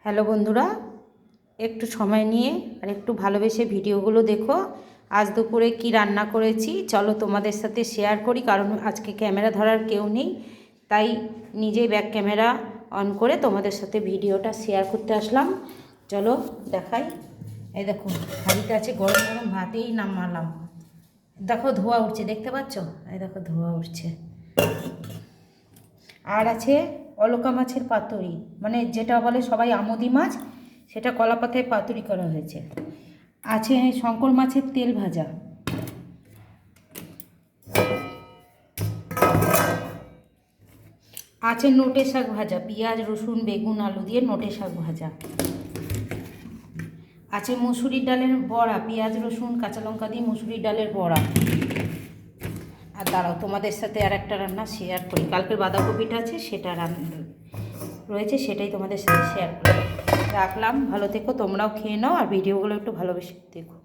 Hello বন্ধুরা, একটু সময় নিয়ে আর একটু ভালোবেসে ভিডিওগুলো দেখো। আজ দুপুরে কি রান্না করেছি চলো তোমাদের সাথে শেয়ার করি, কারণ আজকে ক্যামেরা ধরার কেউ নেই, তাই নিজেই ব্যাক ক্যামেরা অন করে তোমাদের সাথে ভিডিওটা শেয়ার করতে আসলাম। চলো দেখাই। এই দেখো হাঁড়িতে আছে গরম গরম ভাতেই নামালাম। দেখো ধোয়া উঠছে, দেখতে পাচ্ছ? এই দেখো ধোয়া উঠছে। আর আছে অলকা মাছের পাতুরি, মানে যেটা বলে সবাই আমোদি মাছ, সেটা কলা পাতায় পাতুরি করা হয়েছে। আছে শঙ্কর মাছের তেল ভাজা, আছে নোটে শাক ভাজা, পেঁয়াজ রসুন বেগুন আলু দিয়ে নোটে শাক ভাজা, আছে মুসুরির ডালের বড়া, পেঁয়াজ রসুন কাঁচা লঙ্কা দিয়ে মুসুরির ডালের বড়া। আর দাঁড়াও তোমাদের সাথে আর একটা রান্না শেয়ার করি, কালকের বাঁধাকপিটা আছে সেটা রান্না রয়েছে, সেটাই তোমাদের সাথে শেয়ার করে রাখলাম। ভালো থেকো, তোমরাও খেয়ে নাও আর ভিডিওগুলো একটু ভালোবেসে দেখো।